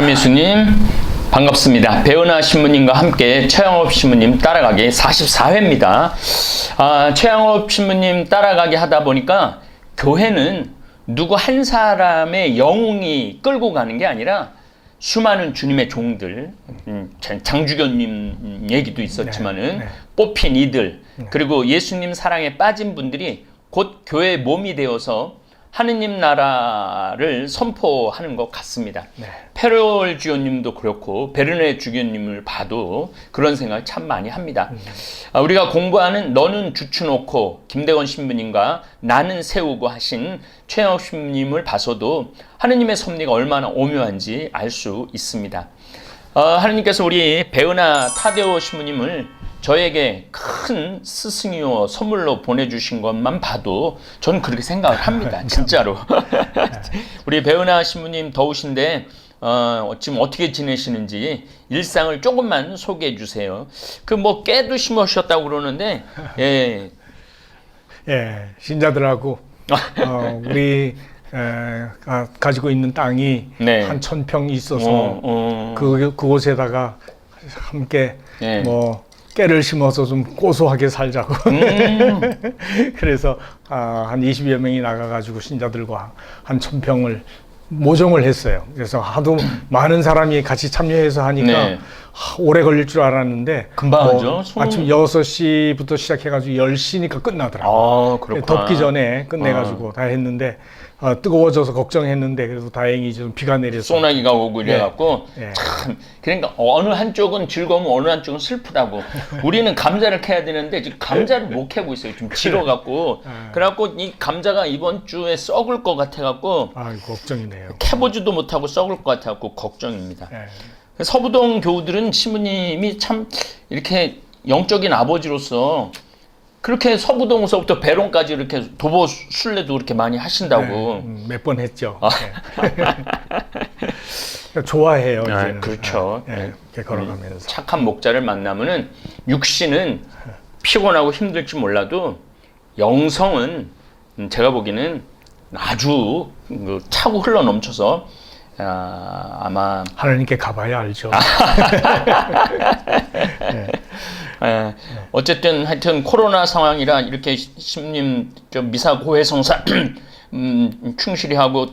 참예수님 반갑습니다. 배은하 신부님과 함께 최영업 신부님 따라가기 44회입니다. 최영업 신부님 따라가기 하다 보니까 교회는 누구 한 사람의 영웅이 끌고 가는 게 아니라 수많은 주님의 종들, 장주교님 얘기도 있었지만은 뽑힌 이들, 그리고 예수님 사랑에 빠진 분들이 곧 교회의 몸이 되어서 하느님 나라를 선포하는 것 같습니다. 페롤 주교님도 그렇고 베르네 주교님을 봐도 그런 생각 참 많이 합니다. 우리가 공부하는 너는 주추놓고 김대건 신부님과 나는 세우고 하신 최영업 신부님을 봐서도 하느님의 섭리가 얼마나 오묘한지 알 수 있습니다. 하느님께서 우리 배은하 타데오 신부님을 저에게 큰 스승이요 선물로 보내주신 것만 봐도 저는 그렇게 생각을 합니다. 진짜로. 우리 배은하 신부님 더우신데 지금 어떻게 지내시는지 일상을 조금만 소개해 주세요. 그 뭐 깨도 심으셨다고 그러는데 예, 신자들하고 우리 가지고 있는 땅이 한 1000평 있어서 그곳에다가 함께 깨를 심어서 좀 고소하게 살자고. 그래서 한 20여 명이 나가가지고 신자들과 한 1000평을 모종을 했어요. 그래서 하도 많은 사람이 같이 참여해서 하니까 오래 걸릴 줄 알았는데 금방 하죠. 아침 6시부터 시작해가지고 10시니까 끝나더라고요. 덥기 전에 끝내가지고 다 했는데 뜨거워져서 걱정했는데 그래도 다행히 좀 비가 내려서 소나기가 오고 이래갖고 참 그러니까 어느 한쪽은 즐거우면 어느 한쪽은 슬프다고. 우리는 감자를 캐야 되는데 지금 감자를 못 캐고 있어요. 좀 질어갖고 그래갖고 이 감자가 이번 주에 썩을 것 같아갖고 걱정이네요. 캐보지도 못하고 썩을 것 같아갖고 걱정입니다. 서부동 교우들은 신부님이 참 이렇게 영적인 아버지로서 그렇게 서부동서부터 배롱까지 이렇게 도보 순례도 그렇게 많이 하신다고. 몇 번 했죠. 좋아해요. 이제는. 그렇죠. 이렇게 걸어가면서. 착한 목자를 만나면은 육신은 피곤하고 힘들지 몰라도 영성은 제가 보기에는 아주 차고 흘러 넘쳐서 아마 하나님께 가봐야 알죠. 어쨌든 하여튼 코로나 상황이라 이렇게 신부님 미사 고해성사 충실히 하고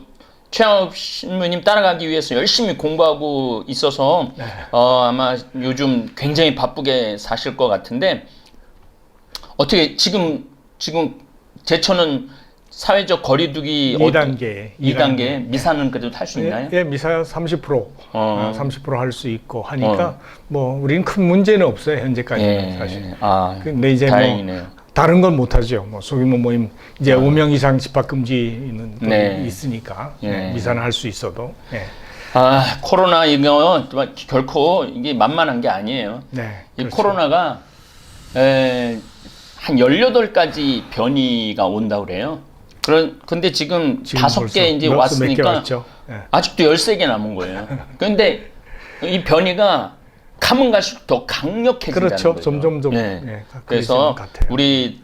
최영업 신부님 따라가기 위해서 열심히 공부하고 있어서 아마 요즘 굉장히 바쁘게 사실 것 같은데 어떻게 지금 제천은 사회적 거리두기 2단계 미사는 그래도 할 수 있나요? 미사 30% 할 수 있고 하니까 뭐 우리는 큰 문제는 없어요 현재까지는 사실. 근데 이제 다행이네요. 뭐 다른 건 못하죠. 뭐 소규모 모임 이제 5명 이상 집합 금지는 또 있으니까 미사는 할 수 있어도. 코로나 이거 결코 이게 만만한 게 아니에요. 이 그렇죠. 코로나가 한 18가지 변이가 온다고 그래요. 근데 지금 5개 이제 왔으니까 아직도 13개 남은 거예요. 그런데 이 변이가 가면 갈수록 더 강력해진다는 그렇죠. 거죠. 점점 그래서 우리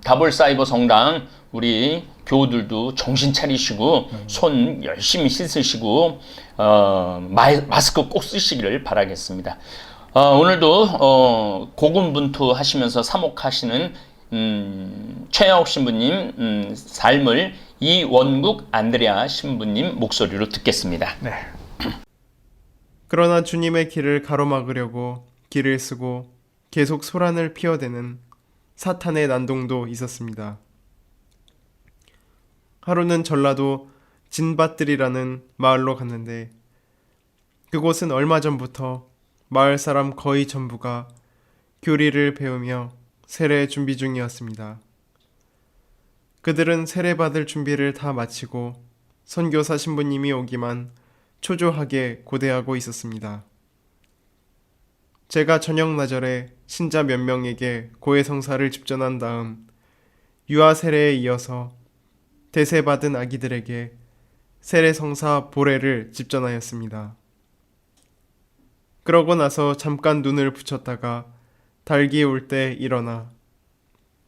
다볼 사이버 성당 우리 교우들도 정신 차리시고 손 열심히 씻으시고 마스크 꼭 쓰시기를 바라겠습니다. 오늘도 고군분투하시면서 사목하시는 최영업 신부님 삶을 이원국 안드레아 신부님 목소리로 듣겠습니다. 그러나 주님의 길을 가로막으려고 길을 쓰고 계속 소란을 피워대는 사탄의 난동도 있었습니다. 하루는 전라도 진밭들이라는 마을로 갔는데 그곳은 얼마 전부터 마을 사람 거의 전부가 교리를 배우며 세례 준비 중이었습니다. 그들은 세례 받을 준비를 다 마치고 선교사 신부님이 오기만 초조하게 고대하고 있었습니다. 제가 저녁 나절에 신자 몇 명에게 고해성사를 집전한 다음 유아 세례에 이어서 대세 받은 아기들에게 세례성사 보례를 집전하였습니다. 그러고 나서 잠깐 눈을 붙였다가 달기 올 때 일어나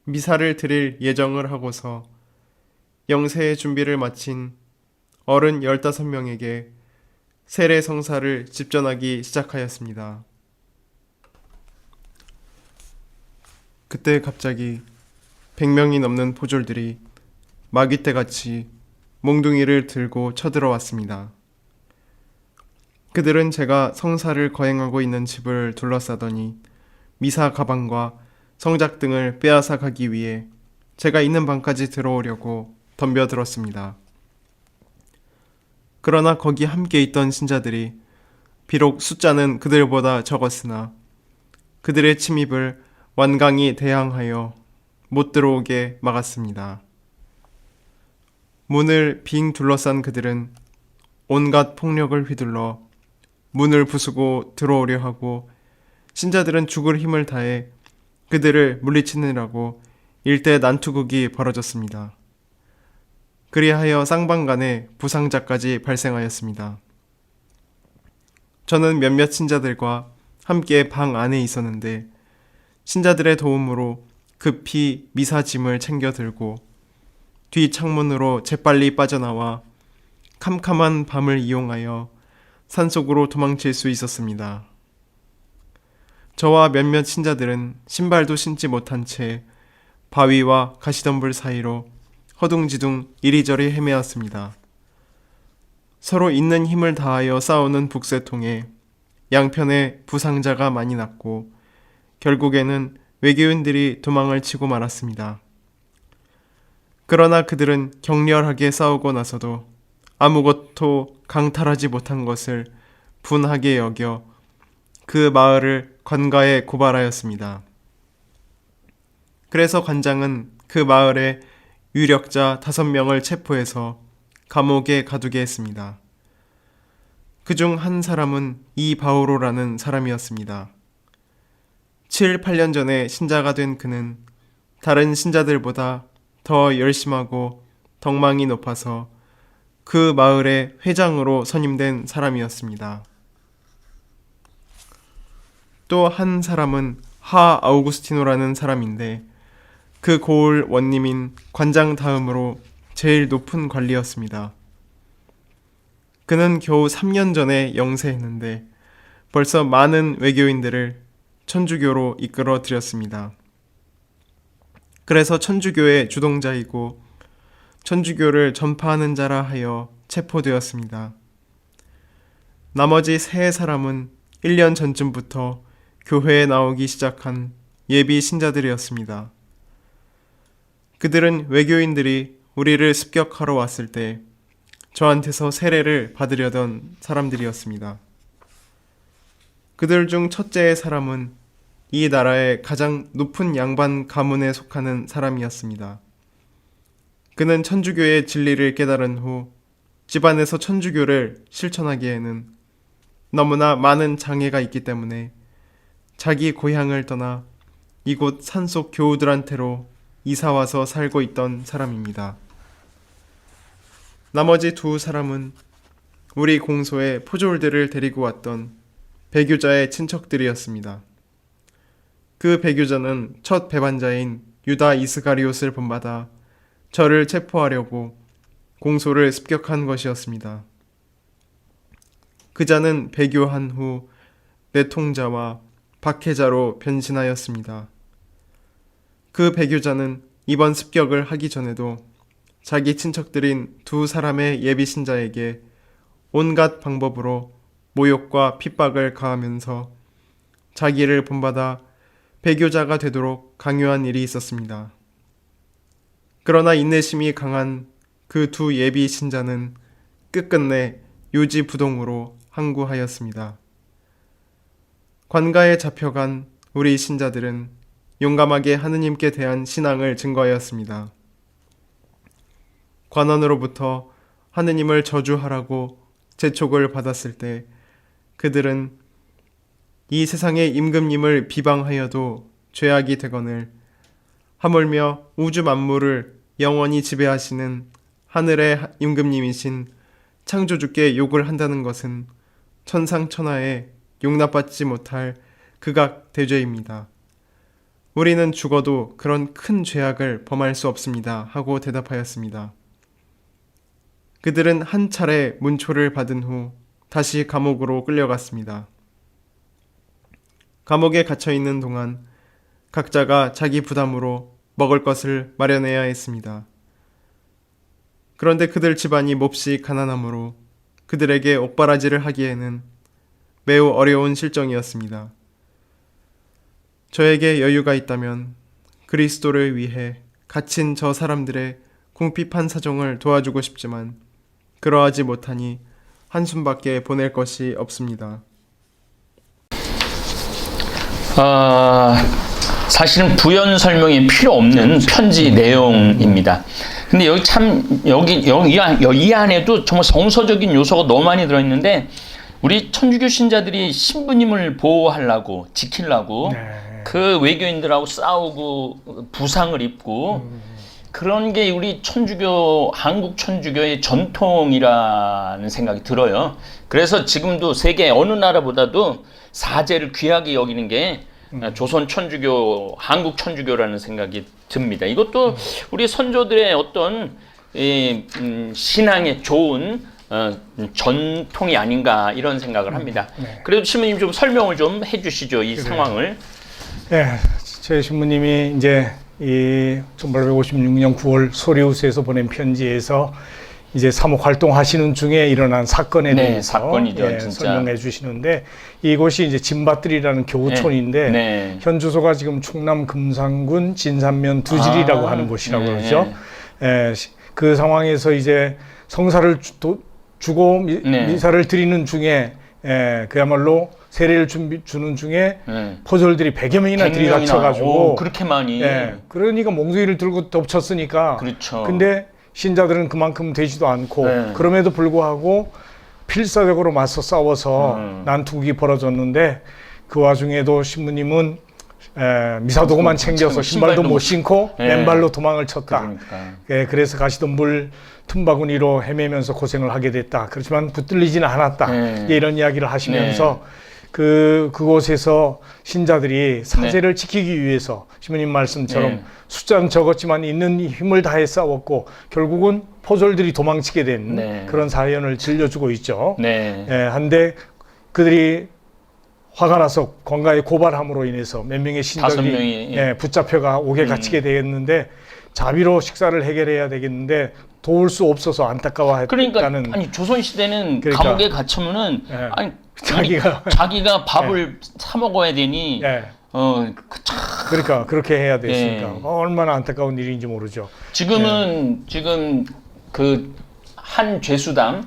미사를 드릴 예정을 하고서 영세의 준비를 마친 어른 15명에게 세례 성사를 집전하기 시작하였습니다. 그때 갑자기 100명이 넘는 포졸들이 마귀떼같이 몽둥이를 들고 쳐들어왔습니다. 그들은 제가 성사를 거행하고 있는 집을 둘러싸더니 미사 가방과 성작 등을 빼앗아 가기 위해 제가 있는 방까지 들어오려고 덤벼들었습니다. 그러나 거기 함께 있던 신자들이 비록 숫자는 그들보다 적었으나 그들의 침입을 완강히 대항하여 못 들어오게 막았습니다. 문을 빙 둘러싼 그들은 온갖 폭력을 휘둘러 문을 부수고 들어오려 하고 신자들은 죽을 힘을 다해 그들을 물리치느라고 일대 난투극이 벌어졌습니다. 그리하여 쌍방간에 부상자까지 발생하였습니다. 저는 몇몇 신자들과 함께 방 안에 있었는데 신자들의 도움으로 급히 미사짐을 챙겨 들고 뒤 창문으로 재빨리 빠져나와 캄캄한 밤을 이용하여 산속으로 도망칠 수 있었습니다. 저와 몇몇 신자들은 신발도 신지 못한 채 바위와 가시덤불 사이로 허둥지둥 이리저리 헤매었습니다. 서로 있는 힘을 다하여 싸우는 북새통에 양편에 부상자가 많이 났고 결국에는 외교인들이 도망을 치고 말았습니다. 그러나 그들은 격렬하게 싸우고 나서도 아무것도 강탈하지 못한 것을 분하게 여겨 그 마을을 관가에 고발하였습니다. 그래서 관장은 그 마을의 유력자 5명을 체포해서 감옥에 가두게 했습니다. 그중 한 사람은 이바오로라는 사람이었습니다. 7, 8년 전에 신자가 된 그는 다른 신자들보다 더 열심하고 덕망이 높아서 그 마을의 회장으로 선임된 사람이었습니다. 또 한 사람은 하 아우구스티노라는 사람인데 그 고을 원님인 관장 다음으로 제일 높은 관리였습니다. 그는 겨우 3년 전에 영세했는데 벌써 많은 외교인들을 천주교로 이끌어 들였습니다. 그래서 천주교의 주동자이고 천주교를 전파하는 자라 하여 체포되었습니다. 나머지 3사람은 1년 전쯤부터 교회에 나오기 시작한 예비 신자들이었습니다. 그들은 외교인들이 우리를 습격하러 왔을 때 저한테서 세례를 받으려던 사람들이었습니다. 그들 중 첫째의 사람은 이 나라의 가장 높은 양반 가문에 속하는 사람이었습니다. 그는 천주교의 진리를 깨달은 후 집안에서 천주교를 실천하기에는 너무나 많은 장애가 있기 때문에 자기 고향을 떠나 이곳 산속 교우들한테로 이사와서 살고 있던 사람입니다. 나머지 2사람은 우리 공소에 포졸들을 데리고 왔던 배교자의 친척들이었습니다. 그 배교자는 첫 배반자인 유다 이스가리옷을 본받아 저를 체포하려고 공소를 습격한 것이었습니다. 그자는 배교한 후 내통자와 박해자로 변신하였습니다. 그 배교자는 이번 습격을 하기 전에도 자기 친척들인 2사람의 예비 신자에게 온갖 방법으로 모욕과 핍박을 가하면서 자기를 본받아 배교자가 되도록 강요한 일이 있었습니다. 그러나 인내심이 강한 그 2 예비 신자는 끝끝내 요지부동으로 항구하였습니다. 관가에 잡혀간 우리 신자들은 용감하게 하느님께 대한 신앙을 증거하였습니다. 관원으로부터 하느님을 저주하라고 재촉을 받았을 때 그들은 이 세상의 임금님을 비방하여도 죄악이 되거늘 하물며 우주 만물을 영원히 지배하시는 하늘의 임금님이신 창조주께 욕을 한다는 것은 천상천하에 용납받지 못할 극악 대죄입니다. 우리는 죽어도 그런 큰 죄악을 범할 수 없습니다. 하고 대답하였습니다. 그들은 한 차례 문초를 받은 후 다시 감옥으로 끌려갔습니다. 감옥에 갇혀 있는 동안 각자가 자기 부담으로 먹을 것을 마련해야 했습니다. 그런데 그들 집안이 몹시 가난하므로 그들에게 옥바라지를 하기에는 매우 어려운 실정이었습니다. 저에게 여유가 있다면 그리스도를 위해 갇힌 저 사람들의 궁핍한 사정을 도와주고 싶지만 그러하지 못하니 한숨밖에 보낼 것이 없습니다. 사실은 부연 설명이 필요 없는 편지 내용입니다. 근데 여기 참 이 안에도 정말 성서적인 요소가 너무 많이 들어있는데 우리 천주교 신자들이 신부님을 보호하려고 지키려고 그 외교인들하고 싸우고 부상을 입고 그런 게 우리 천주교 한국 천주교의 전통이라는 생각이 들어요. 그래서 지금도 세계 어느 나라보다도 사제를 귀하게 여기는 게 조선 천주교, 한국 천주교라는 생각이 듭니다. 이것도 우리 선조들의 어떤 신앙에 좋은 전통이 아닌가 이런 생각을 합니다. 그래도 신부님 좀 설명을 좀 해주시죠, 이 상황을. 네, 제 신부님이 이제 이 1856년 9월 소리우스에서 보낸 편지에서 이제 사목 활동하시는 중에 일어난 사건에 대해서 사건이죠, 진짜. 설명해 주시는데 이곳이 이제 진밭들이라는 교우촌인데 현 주소가 지금 충남 금산군 진산면 두질이라고 하는 곳이라고 그러죠. 그 상황에서 이제 성사를 주고 미사를 드리는 중에 그야말로 세례를 주는 중에 포졸들이 100여 명이나 들이닥쳐가지고 그렇게 많이. 그러니까 몽둥이를 들고 덮쳤으니까. 그렇죠. 근데 신자들은 그만큼 되지도 않고 그럼에도 불구하고 필사적으로 맞서 싸워서 난투극이 벌어졌는데 그 와중에도 신부님은 미사 도구만 챙겨서 신발도 못 신고 맨발로 도망을 쳤다. 그러니까. 그래서 가시덤불 틈바구니로 헤매면서 고생을 하게 됐다. 그렇지만 붙들리지는 않았다. 이런 이야기를 하시면서 그곳에서 신자들이 사제를 지키기 위해서 신부님 말씀처럼 숫자는 적었지만 있는 힘을 다해 싸웠고 결국은 포졸들이 도망치게 된 그런 사연을 들려주고 있죠. 한데 그들이 화가 나서 관가에 고발함으로 인해서 몇 명의 신자들이 붙잡혀가 옥에 갇히게 되겠는데 자비로 식사를 해결해야 되겠는데 도울 수 없어서 안타까워했다는. 그러니까 아니 조선 시대는 감옥에 갇히면은 아니 자기가 밥을 사 먹어야 되니 그러니까 그렇게 해야 됐으니까 얼마나 안타까운 일인지 모르죠. 지금 그 한 죄수당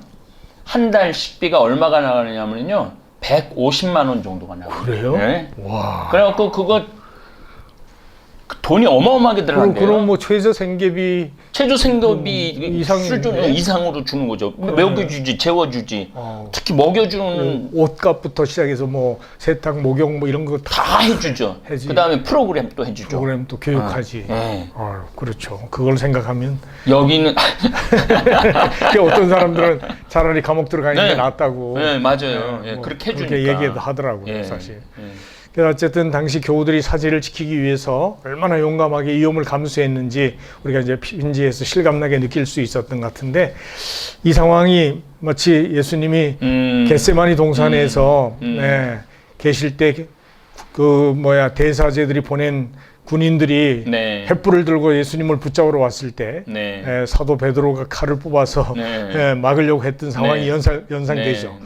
한 달 식비가 얼마가 나가느냐면요 150만 원 정도가 나가요. 그래요? 와. 그래갖고 그거 돈이 어마어마하게 들어간대요. 그럼 뭐 최저 생계비 수준 이상으로 주는 거죠. 먹여주지, 재워주지. 특히 먹여주는 옷값부터 시작해서 뭐 세탁, 목욕 뭐 이런 거 다 해주죠. 그 다음에 프로그램 또 해주죠. 프로그램 또 교육하지. 그렇죠. 그걸 생각하면 여기는 어떤 사람들은 차라리 감옥 들어가는 게 낫다고. 맞아요. 그렇게 해주니까. 그렇게 얘기하더라고요, 사실. 어쨌든 당시 교우들이 사제를 지키기 위해서 얼마나 용감하게 위험을 감수했는지 우리가 이제 편지에서 실감나게 느낄 수 있었던 것 같은데 이 상황이 마치 예수님이 겟세마니 동산에서 계실 때 대사제들이 보낸 군인들이 횃불을 들고 예수님을 붙잡으러 왔을 때 사도 베드로가 칼을 뽑아서 막으려고 했던 상황이 연상되죠.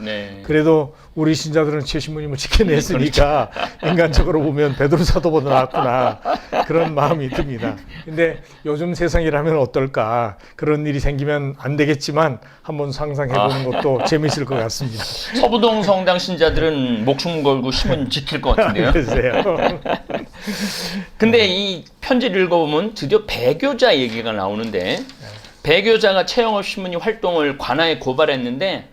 그래도 우리 신자들은 최신부님을 지켜냈으니까 인간적으로 보면 베드로 사도보다 낫구나 그런 마음이 듭니다. 근데 요즘 세상이라면 어떨까 그런 일이 생기면 안 되겠지만 한번 상상해보는 것도 재미있을 것 같습니다. 서부동 성당 신자들은 목숨 걸고 신문 지킬 것 같은데요. 글쎄요. 근데 이 편지를 읽어보면 드디어 배교자 얘기가 나오는데 배교자가 최영업 신부님 활동을 관아에 고발했는데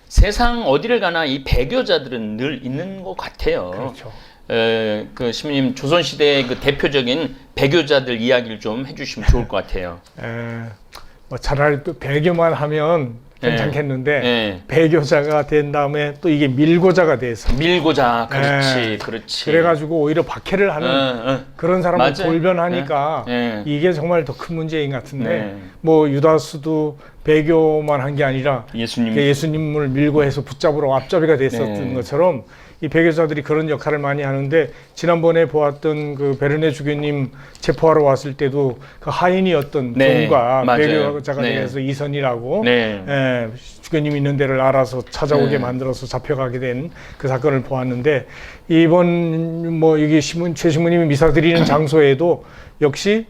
세상 어디를 가나 이 배교자들은 늘 있는 것 같아요. 그렇죠. 그 신부님 조선시대의 그 대표적인 배교자들 이야기를 좀 해주시면 좋을 것 같아요. 뭐 차라리 또 배교만 하면 괜찮겠는데 배교자가 된 다음에 또 이게 밀고자가 돼서 밀고자 그렇지. 그래가지고 오히려 박해를 하는 그런 사람을 돌변하니까 이게 정말 더 큰 문제인 것 같은데 뭐 유다스도 배교만 한 게 아니라 예수님 예수님을 밀고 해서 붙잡으러 앞잡이가 됐었던 네. 것처럼 이 배교자들이 그런 역할을 많이 하는데, 지난번에 보았던 그 베르네 주교님 체포하러 왔을 때도 그 하인이었던 네, 경우가 맞아요. 배교자가 네. 돼서 이선이라고 네. 주교님 있는 데를 알아서 찾아오게 네. 만들어서 잡혀가게 된 그 사건을 보았는데, 이번 뭐 여기 최 신부님이 미사 드리는 장소에도 역시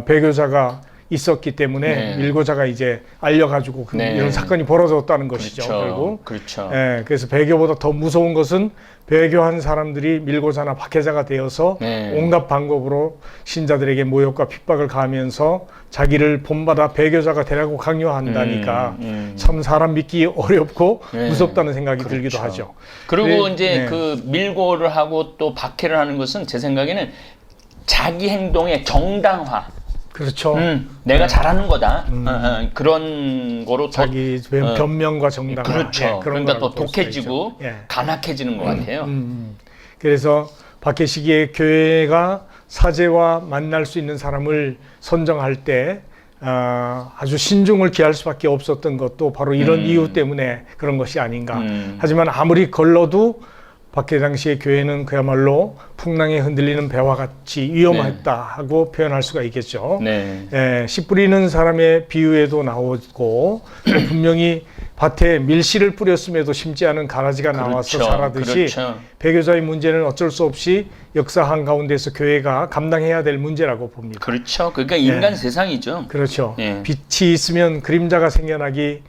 배교자가 있었기 때문에 네. 밀고자가 이제 알려가지고 네. 이런 사건이 벌어졌다는 것이죠. 그렇죠. 결국. 그렇죠. 그래서 배교보다 더 무서운 것은 배교한 사람들이 밀고자나 박해자가 되어서 네. 온갖 방법으로 신자들에게 모욕과 핍박을 가하면서 자기를 본받아 배교자가 되라고 강요한다니까 참 사람 믿기 어렵고 네. 무섭다는 생각이 그렇죠. 들기도 하죠. 그리고 네. 이제 네. 그 밀고를 하고 또 박해를 하는 것은 제 생각에는 자기 행동의 정당화. 그렇죠. 내가 잘하는 거다. 그런 거로 자기 변명과 정당화. 그렇죠. 그런 그러니까 더 거라고 볼 수가 독해지고 있죠. 예. 간악해지는 것 같아요. 그래서 박해 시기에 교회가 사제와 만날 수 있는 사람을 선정할 때 아주 신중을 기할 수밖에 없었던 것도 바로 이런 이유 때문에 그런 것이 아닌가. 하지만 아무리 걸러도 박해 당시의 교회는 그야말로 풍랑에 흔들리는 배와 같이 위험했다 하고 표현할 수가 있겠죠. 네. 씨 뿌리는 사람의 비유에도 나오고 또 분명히 밭에 밀씨를 뿌렸음에도 심지 않은 가라지가 나와서 그렇죠. 자라듯이 그렇죠. 배교자의 문제는 어쩔 수 없이 역사 한가운데서 교회가 감당해야 될 문제라고 봅니다. 그렇죠. 그러니까 인간 세상이죠. 그렇죠. 예. 빛이 있으면 그림자가 생겨나기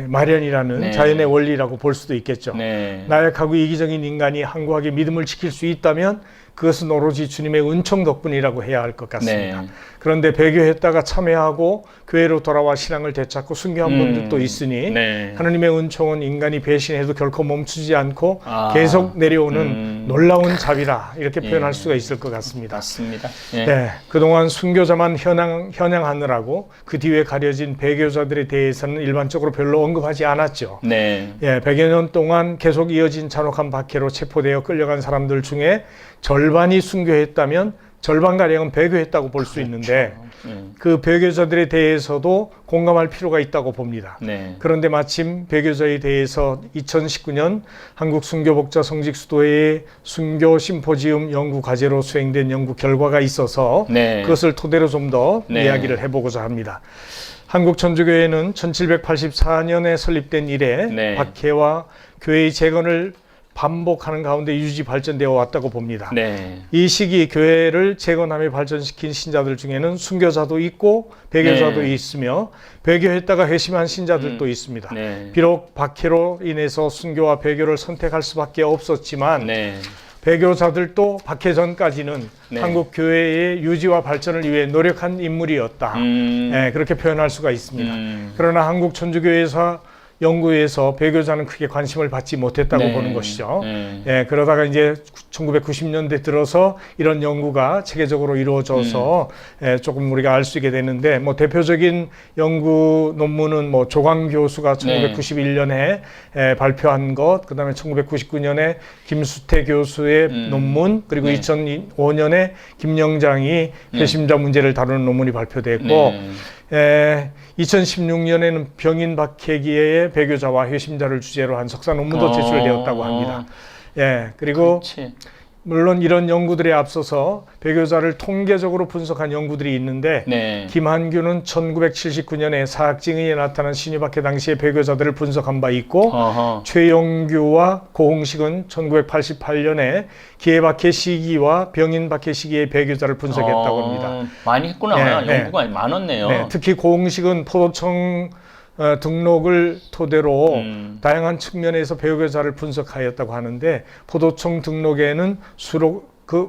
마련이라는 네. 자연의 원리라고 볼 수도 있겠죠. 네. 나약하고 이기적인 인간이 항구하게 믿음을 지킬 수 있다면 그것은 오로지 주님의 은총 덕분이라고 해야 할 것 같습니다. 네. 그런데 배교했다가 참회하고 교회로 돌아와 신앙을 되찾고 순교한 분들도 있으니 네. 하나님의 은총은 인간이 배신해도 결코 멈추지 않고 아. 계속 내려오는 놀라운 자비라, 이렇게 표현할 예. 수가 있을 것 같습니다. 맞습니다. 예. 네, 그동안 순교자만 현양하느라고 그 뒤에 가려진 배교자들에 대해서는 일반적으로 별로 언급하지 않았죠. 네. 100여 년 동안 계속 이어진 잔혹한 박해로 체포되어 끌려간 사람들 중에 절반이 순교했다면 절반가량은 배교했다고 볼 수 있는데 그 배교자들에 대해서도 공감할 필요가 있다고 봅니다. 네. 그런데 마침 배교자에 대해서 2019년 한국 순교복자 성직수도회의 순교 심포지움 연구 과제로 수행된 연구 결과가 있어서 네. 그것을 토대로 좀 더 네. 이야기를 해보고자 합니다. 한국 천주교회는 1784년에 설립된 이래 네. 박해와 교회의 재건을 반복하는 가운데 유지 발전되어 왔다고 봅니다. 네. 이 시기 교회를 재건하며 발전시킨 신자들 중에는 순교자도 있고 배교자도 네. 있으며 배교했다가 회심한 신자들도 있습니다. 네. 비록 박해로 인해서 순교와 배교를 선택할 수밖에 없었지만 네. 배교자들도 박해 전까지는 네. 한국 교회의 유지와 발전을 위해 노력한 인물이었다. 그렇게 표현할 수가 있습니다. 그러나 한국 천주교회에서 연구에서 배교자는 크게 관심을 받지 못했다고 네. 보는 것이죠. 그러다가 이제 1990년대 들어서 이런 연구가 체계적으로 이루어져서 조금 우리가 알 수 있게 되는데, 뭐 대표적인 연구 논문은 뭐 조광 교수가 1991년에 발표한 것, 그다음에 1999년에 김수태 교수의 논문, 그리고 2005년에 김영장이 회심자 문제를 다루는 논문이 발표됐고, 2016년에는 병인 박해기의 배교자와 회심자를 주제로 한 석사 논문도 제출되었다고 합니다. 그리고 그렇지. 물론 이런 연구들에 앞서서 배교자를 통계적으로 분석한 연구들이 있는데, 네. 김한규는 1979년에 사학증인에 나타난 신유박해 당시의 배교자들을 분석한 바 있고, 어허. 최영규와 고홍식은 1988년에 기해박해 시기와 병인박해 시기의 배교자를 분석했다고 합니다. 많이 했구나. 네, 연구가 많았네요. 특히 고홍식은 포도청 등록을 토대로 다양한 측면에서 배교자를 분석하였다고 하는데, 포도청 등록에는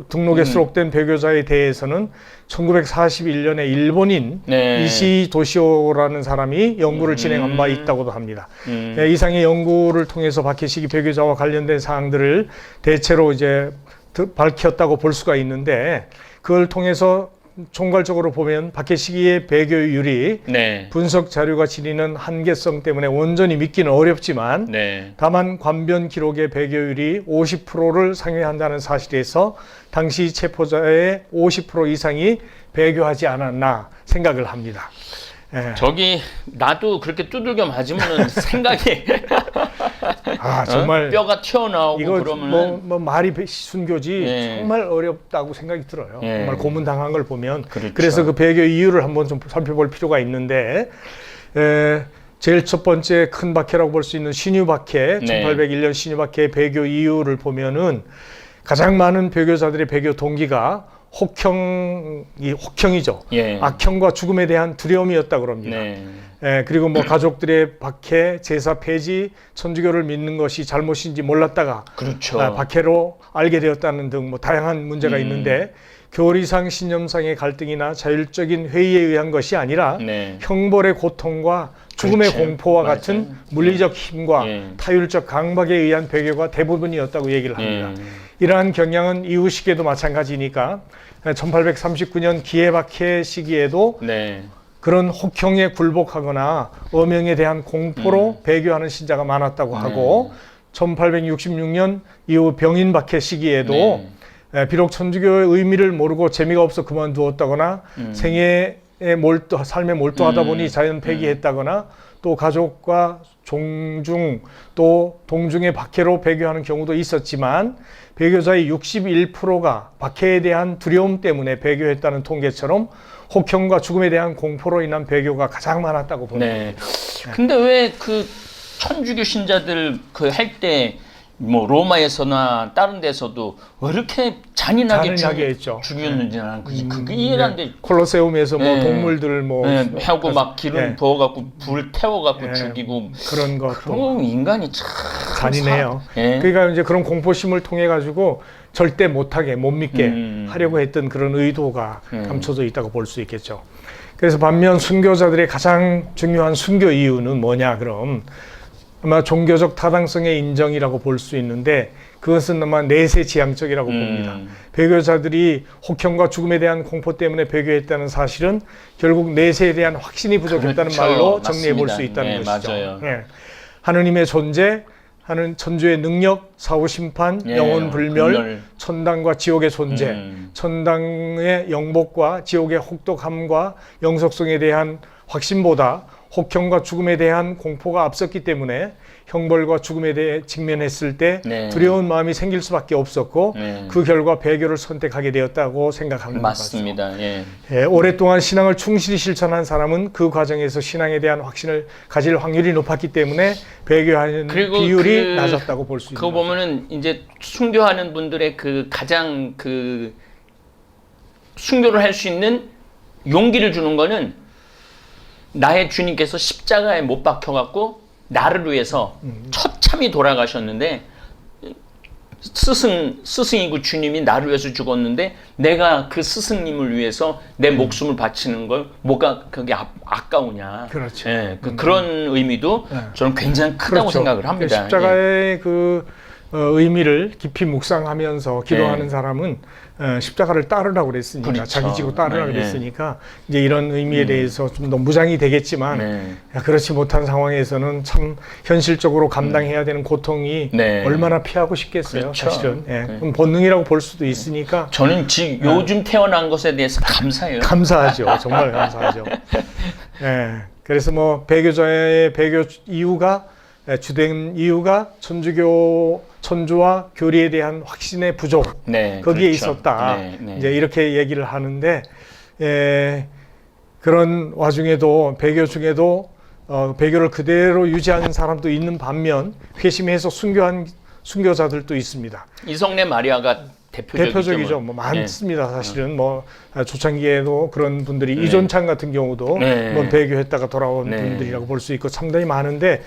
등록에 수록된 배교자에 대해서는 1941년에 일본인 이시 도시오라는 사람이 연구를 진행한 바 있다고도 합니다. 이상의 연구를 통해서 박해 시기 배교자와 관련된 사항들을 대체로 이제 밝혔다고 볼 수가 있는데, 그걸 통해서 총괄적으로 보면 박해 시기의 배교율이 분석 자료가 지니는 한계성 때문에 온전히 믿기는 어렵지만, 다만 관변 기록의 배교율이 50%를 상회한다는 사실에서 당시 체포자의 50% 이상이 배교하지 않았나 생각을 합니다. 저기 나도 그렇게 두들겨 맞으면 생각이 정말 뼈가 튀어나오고 이거 그러면 뭐 말이 순교지 정말 어렵다고 생각이 들어요. 정말 고문당한 걸 보면. 그렇죠. 그래서 그 배교 이유를 한번 좀 살펴볼 필요가 있는데 제일 첫 번째 큰 박해라고 볼 수 있는 신유 박해, 1801년 신유 박해의 배교 이유를 보면은 가장 많은 배교자들의 배교 동기가 혹형이죠. 악형과 죽음에 대한 두려움이었다고 합니다. 그리고 뭐 가족들의 박해, 제사 폐지, 천주교를 믿는 것이 잘못인지 몰랐다가 그렇죠. 박해로 알게 되었다는 등 뭐 다양한 문제가 있는데 교리상 신념상의 갈등이나 자율적인 회의에 의한 것이 아니라 형벌의 고통과 죽음의 공포와 같은 물리적 힘과 타율적 강박에 의한 배교가 대부분이었다고 얘기를 합니다. 이러한 경향은 이후 시기에도 마찬가지니까 1839년 기해박해 시기에도 그런 혹형에 굴복하거나 어명에 대한 공포로 배교하는 신자가 많았다고 하고 1866년 이후 병인박해 시기에도 비록 천주교의 의미를 모르고 재미가 없어 그만두었다거나 삶에 몰두하다 보니 자연 폐기했다거나 또 가족과 종중 또 동중의 박해로 배교하는 경우도 있었지만 배교자의 61%가 박해에 대한 두려움 때문에 배교했다는 통계처럼 혹형과 죽음에 대한 공포로 인한 배교가 가장 많았다고 봅니다. 근데 왜 그 천주교 신자들 그 할 때 뭐 로마에서나 다른 데서도 왜 이렇게 잔인하게 죽였는지 나는 그게 이해가 안 돼. 콜로세움에서 뭐 동물들 뭐 하고 막 기름 부어갖고 불 태워갖고 죽이고 그런 거. 그런 인간이 참 잔인해요. 그러니까 이제 그런 공포심을 통해 가지고 절대 못하게 못 믿게 하려고 했던 그런 의도가 감춰져 있다고 볼 수 있겠죠. 그래서 반면 순교자들의 가장 중요한 순교 이유는 뭐냐 그럼 아마 종교적 타당성의 인정이라고 볼 수 있는데 그것은 아마 내세 지향적이라고 봅니다. 배교자들이 혹형과 죽음에 대한 공포 때문에 배교했다는 사실은 결국 내세에 대한 확신이 부족했다는 말로 정리해 볼 수 있다는 것이죠. 하느님의 존재, 천주의 능력, 사후심판, 영혼불멸, 천당과 지옥의 존재, 천당의 영복과 지옥의 혹독함과 영속성에 대한 확신보다 혹형과 죽음에 대한 공포가 앞섰기 때문에 형벌과 죽음에 대해 직면했을 때 두려운 마음이 생길 수밖에 없었고 그 결과 배교를 선택하게 되었다고 생각합니다. 맞습니다. 오랫동안 신앙을 충실히 실천한 사람은 그 과정에서 신앙에 대한 확신을 가질 확률이 높았기 때문에 배교하는 비율이 낮았다고 볼 수 있는 그거 보면은 이제 순교하는 분들의 그 가장 그 순교를 할 수 있는 용기를 주는 거는 나의 주님께서 십자가에 못 박혀갖고 나를 위해서 처참히 돌아가셨는데 스승이고 주님이 나를 위해서 죽었는데 내가 그 스승님을 위해서 내 목숨을 바치는 걸 뭐가 그게 아까우냐. 그렇죠. 그런 의미도 저는 굉장히 크다고 생각을 합니다. 십자가의 그 의미를 깊이 묵상하면서 기도하는 사람은 십자가를 따르라고 그랬으니까 자기 지고 따르라고 그랬으니까 이제 이런 의미에 대해서 좀 더 무장이 되겠지만 그렇지 못한 상황에서는 참 현실적으로 감당해야 되는 고통이 얼마나 피하고 싶겠어요. 사실은 그럼 본능이라고 볼 수도 있으니까 저는 요즘 태어난 것에 대해서 감사해요. 감사하죠. 정말 감사하죠. 그래서 뭐 배교자의 배교 이유가 주된 이유가 천주와 교리에 대한 확신의 부족 거기에 있었다. 이제 이렇게 얘기를 하는데 그런 와중에도 배교 중에도 배교를 그대로 유지하는 사람도 있는 반면 회심해서 순교한 순교자들도 있습니다. 이성래 마리아가 대표적이죠. 뭐 많습니다. 사실은 뭐 초창기에도 그런 분들이 이존찬 같은 경우도 뭐 배교했다가 돌아온 분들이라고 볼 수 있고 상당히 많은데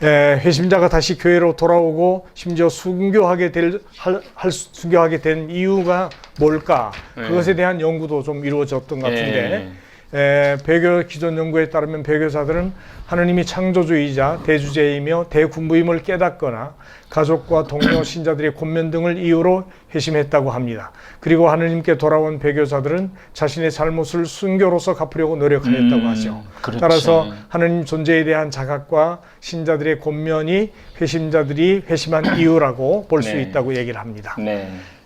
회심자가 다시 교회로 돌아오고 심지어 순교하게 된 이유가 뭘까? 그것에 대한 연구도 좀 이루어졌던 것 같은데 배교 기존 연구에 따르면 배교자들은 하느님이 창조주이자 대주제이며 대군부임을 깨닫거나 가족과 동료 신자들의 권면 등을 이유로 회심했다고 합니다. 그리고 하느님께 돌아온 배교자들은 자신의 잘못을 순교로서 갚으려고 노력하였다고 하죠. 그렇지. 따라서 하느님 존재에 대한 자각과 신자들의 권면이 회심자들이 회심한 이유라고 볼 수 있다고 얘기를 합니다.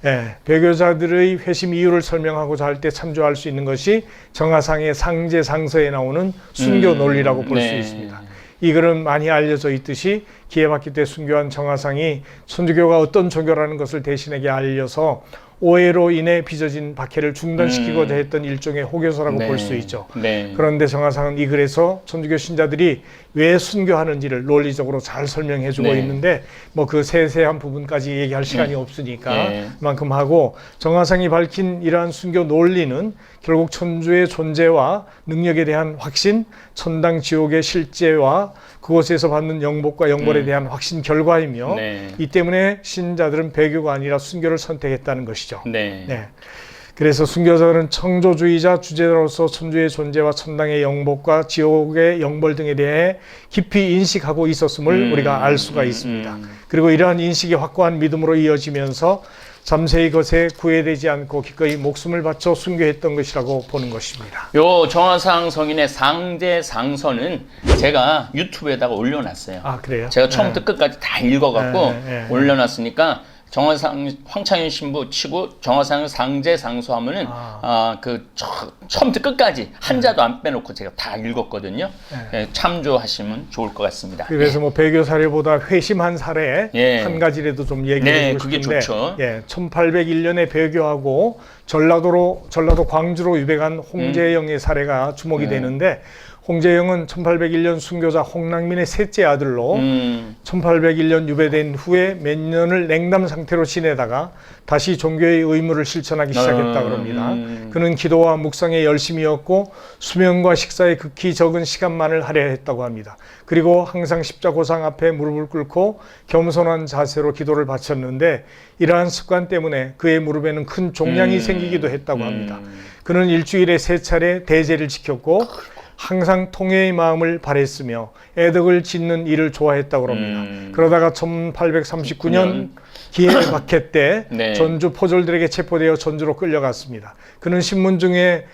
예, 배교자들의 회심 이유를 설명하고자 할 때 참조할 수 있는 것이 정하상의 상제상서에 나오는 순교 논리라고 볼 수 있습니다. 이 글은 많이 알려져 있듯이 기해받기 때 순교한 정하상이 천주교가 어떤 종교라는 것을 대신에게 알려서 오해로 인해 빚어진 박해를 중단시키고자 했던 일종의 호교서라고 볼 수 있죠. 그런데 정하상은 이 글에서 천주교 신자들이 왜 순교하는지를 논리적으로 잘 설명해주고 있는데 뭐 그 세세한 부분까지 얘기할 시간이 없으니까 그만큼 하고, 정하상이 밝힌 이러한 순교 논리는 결국 천주의 존재와 능력에 대한 확신, 천당 지옥의 실제와 그곳에서 받는 영복과 영벌에 대한 확신 결과이며 이 때문에 신자들은 배교가 아니라 순교를 선택했다는 것이죠. 그래서 순교자들은 창조주의자 주제자로서 천주의 존재와 천당의 영복과 지옥의 영벌 등에 대해 깊이 인식하고 있었음을 우리가 알 수가 있습니다. 그리고 이러한 인식이 확고한 믿음으로 이어지면서 잠세히 것에 구애되지 않고 기꺼이 목숨을 바쳐 순교했던 것이라고 보는 것입니다. 요 정하상 성인의 상제상서는 제가 유튜브에다가 올려놨어요. 아, 그래요? 제가 처음부터 끝까지 다 읽어갖고 올려놨으니까 정하상 황창현 신부 치고 정하상 상제상서 하면은 그 처음부터 끝까지 한자도 안 빼놓고 제가 다 읽었거든요. 참조하시면 좋을 것 같습니다. 그래서 뭐 배교 사례보다 회심한 사례 한 가지라도 좀 얘기해 주고 싶은데, 1801년에 배교하고 전라도 광주로 유배간 홍재영의 사례가 주목이 되는데, 홍재영은 1801년 순교자 홍랑민의 셋째 아들로 1801년 유배된 후에 몇 년을 냉담 상태로 지내다가 다시 종교의 의무를 실천하기 시작했다고 합니다. 그는 기도와 묵상에 열심이었고 수면과 식사에 극히 적은 시간만을 할애했다고 했다고 합니다. 그리고 항상 십자고상 앞에 무릎을 꿇고 겸손한 자세로 기도를 바쳤는데, 이러한 습관 때문에 그의 무릎에는 큰 종양이 생기기도 했다고 합니다. 그는 일주일에 3차례 대제를 지켰고 항상 통회의 마음을 바랬으며 애덕을 짓는 일을 좋아했다고 합니다. 그러다가 1839년 기해박해 때 전주 포졸들에게 체포되어 전주로 끌려갔습니다. 그는 신문 중에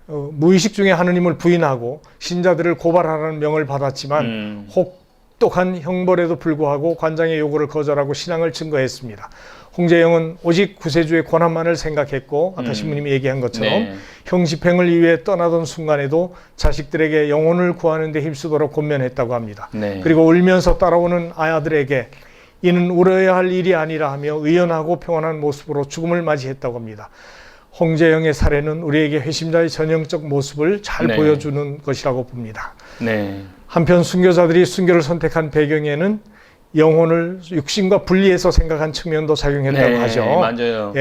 무의식 중에 하느님을 부인하고 신자들을 고발하라는 명을 받았지만 혹독한 형벌에도 불구하고 관장의 요구를 거절하고 신앙을 증거했습니다. 홍재영은 오직 구세주의 권한만을 생각했고, 아까 신부님이 얘기한 것처럼 형 집행을 위해 떠나던 순간에도 자식들에게 영혼을 구하는 데 힘쓰도록 권면했다고 합니다. 그리고 울면서 따라오는 아야들에게 이는 울어야 할 일이 아니라 하며 의연하고 평안한 모습으로 죽음을 맞이했다고 합니다. 홍재영의 사례는 우리에게 회심자의 전형적 모습을 잘 보여주는 것이라고 봅니다. 한편 순교자들이 순교를 선택한 배경에는 영혼을 육신과 분리해서 생각한 측면도 작용했다고 하죠. 맞아요.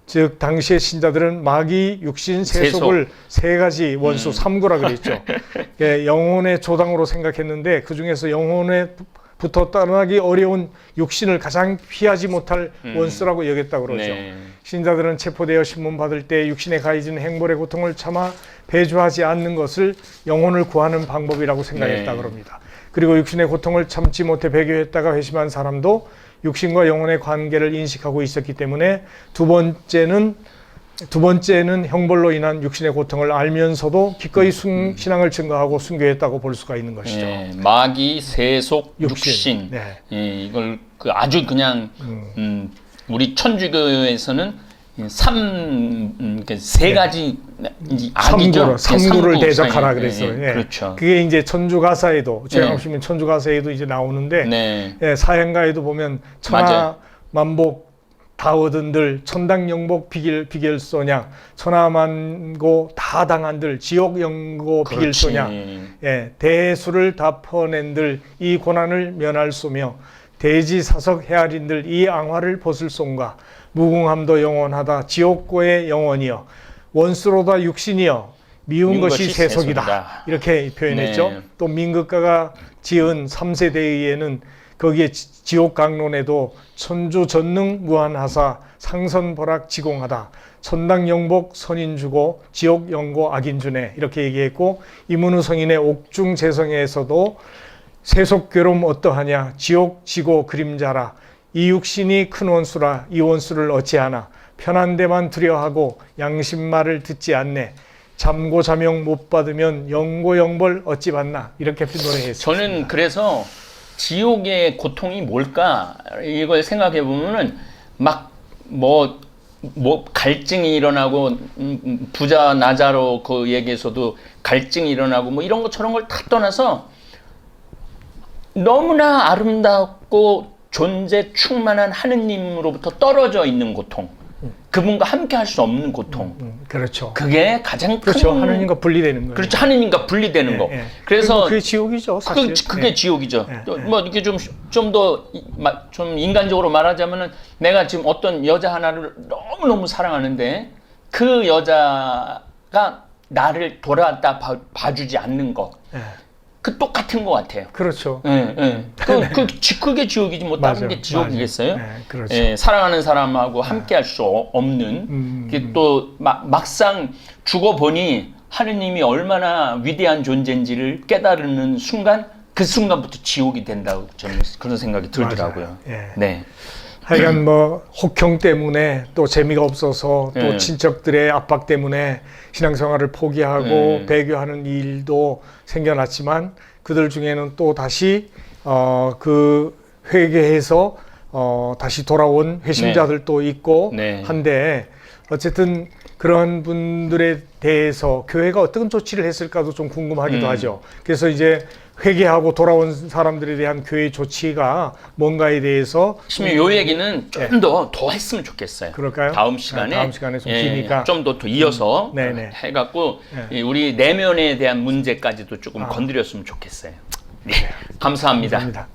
즉 당시의 신자들은 마귀, 육신, 세속을 세 가지 원수, 삼구라 그랬죠. 영혼의 조당으로 생각했는데 그 중에서 영혼에부터 떠나기 어려운 육신을 가장 피하지 못할 원수라고 여겼다고 그러죠. 신자들은 체포되어 신문받을 때 육신에 가해진 행벌의 고통을 참아 배주하지 않는 것을 영혼을 구하는 방법이라고 생각했다고 합니다. 그리고 육신의 고통을 참지 못해 배교했다가 회심한 사람도 육신과 영혼의 관계를 인식하고 있었기 때문에 두 번째는 형벌로 인한 육신의 고통을 알면서도 기꺼이 신앙을 증거하고 순교했다고 볼 수가 있는 것이죠. 마귀, 세속, 육신. 이걸 아주 그냥 우리 천주교에서는 세 가지 악이죠. 삼구를 대적하라 그랬어요. 그렇죠. 그게 이제 천주가사에도 제가 보시면 천주가사에도 이제 나오는데 사행가에도 보면 천하 만복 다 얻은들 천당 영복 비결소냐, 천하만고 다 당한들 지옥 영고 비결소냐, 대수를 다 퍼낸들 이 고난을 면할 소며 대지사석 헤아린들 이 앙화를 벗을 송가, 무궁함도 영원하다 지옥고의 영원이여, 원수로다 육신이여 미운 것이 세속이다. 이렇게 표현했죠. 또 민극가가 지은 3세대의에는 거기에 지옥 강론에도 천주 전능 무한하사 상선벌악 지공하다, 천당 영복 선인주고 지옥 영고 악인주네 이렇게 얘기했고, 이문우 성인의 옥중재성에서도 세속 괴로움 어떠하냐, 지옥 지고 그림자라, 이 육신이 큰 원수라, 이 원수를 어찌하나, 편한 데만 두려하고 양심말을 듣지 않네, 잠고 자명 못 받으면 영고 영벌 어찌 받나, 이렇게 노래했습니다. 저는 그래서 지옥의 고통이 뭘까 이걸 생각해 보면은 막 뭐 뭐 갈증이 일어나고 부자 나자로 그 얘기에서도 갈증이 일어나고 뭐 이런 거 저런 걸 다 떠나서 너무나 아름답고 존재 충만한 하느님으로부터 떨어져 있는 고통, 그분과 함께 할 수 없는 고통. 그렇죠. 그게 가장 큰 그렇죠. 하느님과 분리되는 거예요. 그렇죠. 하느님과 분리되는 거. 예. 그래서 그게 지옥이죠, 사실. 그게 예. 지옥이죠. 예. 또 뭐 이렇게 좀 더 좀 인간적으로 말하자면은 내가 지금 어떤 여자 하나를 너무너무 사랑하는데 그 여자가 나를 돌아왔다 봐주지 않는 거. 예. 그 똑같은 것 같아요. 그렇죠. 예, 예. 그게 지옥이지 뭐 다른 게 지옥이겠어요? 네, 그렇죠. 예, 사랑하는 사람하고 함께 할 수 없는 그게 또 막상 죽어보니 하느님이 얼마나 위대한 존재인지를 깨달는 순간 그 순간부터 지옥이 된다고 저는 그런 생각이 들더라고요. 예. 네. 하여간 뭐 혹형 때문에 또 재미가 없어서 또 예. 친척들의 압박 때문에 신앙생활을 포기하고 배교하는 일도 생겨났지만 그들 중에는 또 다시 그 회개해서 다시 돌아온 회심자들도 있고 네. 한데 어쨌든 그런 분들에 대해서 교회가 어떤 조치를 했을까도 좀 궁금하기도 하죠. 그래서 이제 회개하고 돌아온 사람들에 대한 교회 조치가 뭔가에 대해서 요 얘기는 좀 더 했으면 좋겠어요. 그럴까요? 다음 시간에 다음 시간에 좀 기니까 좀 더 이어서 네네. 해갖고 네. 우리 내면에 대한 문제까지도 조금 건드렸으면 좋겠어요. 네. 감사합니다. 감사합니다.